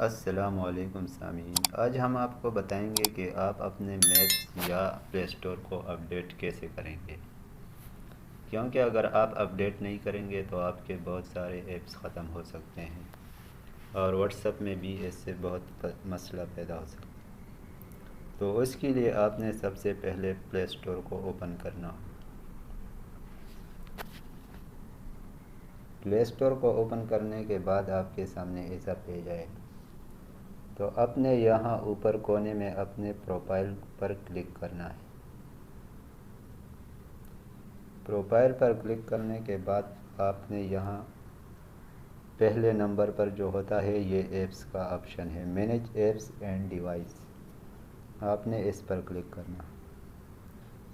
अस्सलामुअलैकुम सामीन। आज हम आपको बताएंगे कि आप अपने मैप्स या प्ले स्टोर को अपडेट कैसे करेंगे, क्योंकि अगर आप अपडेट नहीं करेंगे तो आपके बहुत सारे ऐप्स ख़त्म हो सकते हैं और व्हाट्सएप में भी इससे बहुत मसला पैदा हो सकता है। तो उसके लिए आपने सबसे पहले प्ले स्टोर को ओपन करना हो। प्ले स्टोर को ओपन करने के बाद आपके सामने ऐसा पेज आएगा। तो अपने यहाँ ऊपर कोने में अपने प्रोफाइल पर क्लिक करना है। प्रोफाइल पर क्लिक करने के बाद आपने यहाँ पहले नंबर पर जो होता है ये ऐप्स का ऑप्शन है, मैनेज ऐप्स एंड डिवाइस। आपने इस पर क्लिक करना।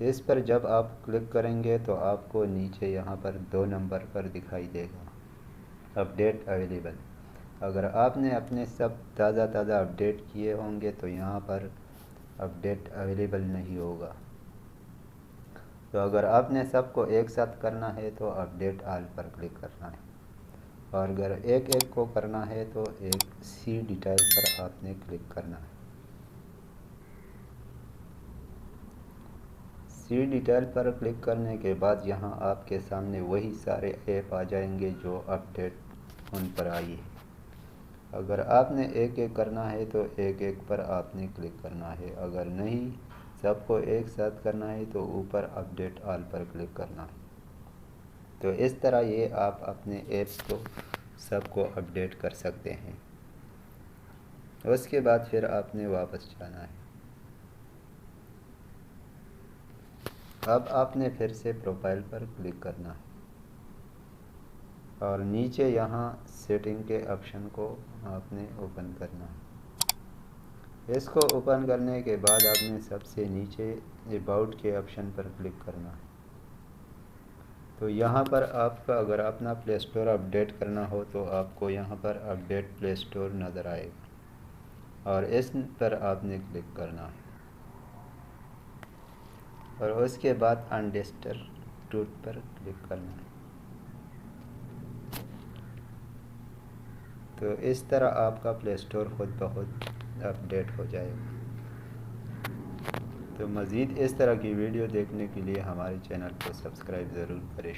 इस पर जब आप क्लिक करेंगे तो आपको नीचे यहाँ पर 2 नंबर पर दिखाई देगा अपडेट अवेलेबल। अगर आपने अपने सब ताज़ा अपडेट किए होंगे तो यहाँ पर अपडेट अवेलेबल नहीं होगा। तो अगर आपने सबको एक साथ करना है तो अपडेट ऑल पर क्लिक करना है, और अगर एक एक को करना है तो एक सी डिटेल पर आपने क्लिक करना है। सी डिटेल पर क्लिक करने के बाद यहाँ आपके सामने वही सारे ऐप आ जाएंगे जो अपडेट उन पर आई है। अगर आपने एक एक करना है तो एक एक पर आपने क्लिक करना है, अगर नहीं सबको एक साथ करना है तो ऊपर अपडेट ऑल पर क्लिक करना है। तो इस तरह ये आप अपने ऐप्स को सबको अपडेट कर सकते हैं। उसके बाद फिर आपने वापस जाना है। अब आपने फिर से प्रोफाइल पर क्लिक करना है और नीचे यहाँ सेटिंग के ऑप्शन को आपने ओपन करना है। इसको ओपन करने के बाद आपने सबसे नीचे अबाउट के ऑप्शन पर क्लिक करना है। तो यहाँ पर आपका अगर अपना प्ले स्टोर अपडेट करना हो तो आपको यहाँ पर अपडेट प्ले स्टोर नज़र आएगा और इस पर आपने क्लिक करना है और उसके बाद अनडिस्टर्ब पर क्लिक करना है। तो इस तरह आपका प्ले स्टोर खुद ब खुद अपडेट हो जाएगा। तो मज़ीद इस तरह की वीडियो देखने के लिए हमारे चैनल को सब्सक्राइब ज़रूर करें।